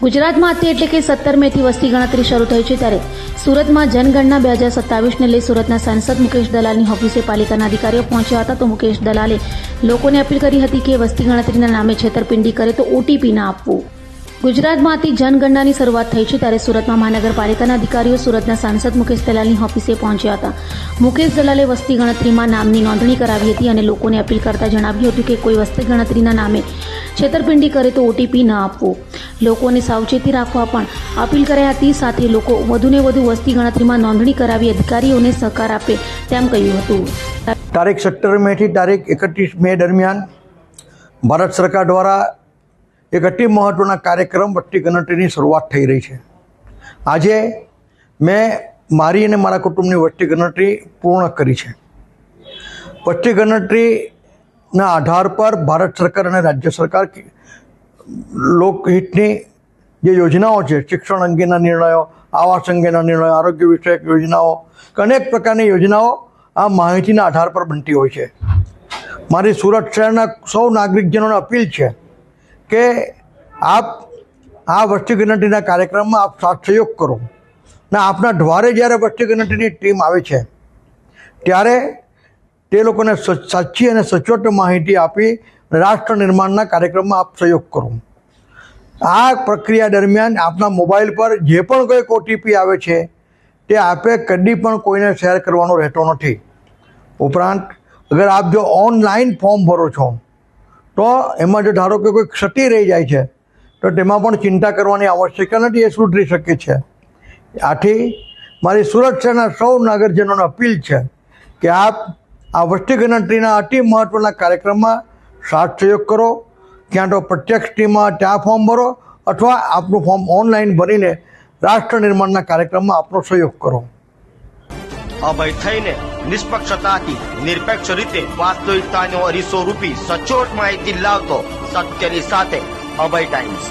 ગુજરાતમાં અત્યારે એટલે કે 17 મેથી વસ્તી ગણતરી શરૂ થઈ છે ત્યારે સુરતમાં જનગણના 2027ને લઈ સુરતના સાંસદ મુકેશ દલાલની ઓફિસે પાલિકાના અધિકારીઓ પહોંચ્યા હતા. તો મુકેશ દલાલે લોકોને અપીલ કરી હતી કે વસ્તી ગણતરીના નામે છેતરપિંડી કરે તો ઓટીપી ના આપવું. ગુજરાતમાંથી જનગણનાની શરૂઆત થઈ છે ત્યારે સુરતમાં મહાનગરપાલિકાના અધિકારીઓ સુરતના સાંસદ મુકેશ દલાલની ઓફિસે પહોંચ્યા હતા. મુકેશ દલાલે વસ્તી ગણતરીમાં નામની નોંધણી કરાવી હતી અને લોકોને અપીલ કરતા જણાવ્યું હતું કે કોઈ વસ્તી ગણતરીના નામે છેતરપિંડી કરે તો ઓટીપી ન આપવું. લોકોને સાવચેતી રાખવા પણ અપીલ કરાઈ હતી. સાથે લોકો વધુને વધુ વસ્તી ગણતરીમાં નોંધણી કરાવી અધિકારીઓને સહકાર આપે તેમ કહ્યું હતું. તારીખ 17 મેથી તારીખ 31 મે દરમિયાન ભારત સરકાર દ્વારા એક અતિ મહત્ત્વના કાર્યક્રમ વસ્તી ગણતરીની શરૂઆત થઈ રહી છે. આજે મેં મારી અને મારા કુટુંબની વસ્તી ગણતરી પૂર્ણ કરી છે. વસ્તી ગણતરીના આધાર પર ભારત સરકાર અને રાજ્ય સરકાર લોકહિતની જે યોજનાઓ છે, શિક્ષણ અંગેના નિર્ણયો, આવાસ અંગેના નિર્ણયો, આરોગ્ય વિષયક યોજનાઓ, અનેક પ્રકારની યોજનાઓ આ માહિતીના આધાર પર બનતી હોય છે. મારી સુરત શહેરના સૌ નાગરિકજનોને અપીલ છે કે આપ આ વસ્તી ગણતરીના કાર્યક્રમમાં આપ સાથ સહયોગ કરો ને આપના દ્વારે જ્યારે વસ્તી ગણતરીની ટીમ આવે છે ત્યારે તે લોકોને સાચી અને સચોટ માહિતી આપી રાષ્ટ્ર નિર્માણના કાર્યક્રમમાં આપ સહયોગ કરો. આ પ્રક્રિયા દરમિયાન આપના મોબાઈલ પર જે પણ કોઈ ઓટીપી આવે છે તે આપે કદી પણ કોઈને શેર કરવાનો રહેતો નથી. ઉપરાંત અગર આપ જો ઓનલાઈન ફોર્મ ભરો છો તો એમાં જો ધારો કે કોઈ ક્ષતિ રહી જાય છે તો તેમાં પણ ચિંતા કરવાની આવશ્યકતા નથી, એ સુધરી શકે છે. આથી મારી સુરત શહેરના સૌ નાગરિકજનોને અપીલ છે કે આપ આ વસ્તી ગણતરીના અતિ મહત્ત્વના કાર્યક્રમમાં સાથ સહયોગ કરો. ક્યાં તો પ્રત્યક્ષ ટીમમાં ત્યાં ફોર્મ ભરો અથવા આપનું ફોર્મ ઓનલાઈન ભરીને રાષ્ટ્ર નિર્માણના કાર્યક્રમમાં આપનો સહયોગ કરો. અભય થઈને નિષ્પક્ષતાથી નિરપેક્ષ રીતે વાસ્તવિકતાનો અરીસો રૂપી સચોટ માહિતી લાવતો સત્યની સાથે અભય ટાઈમ્સ.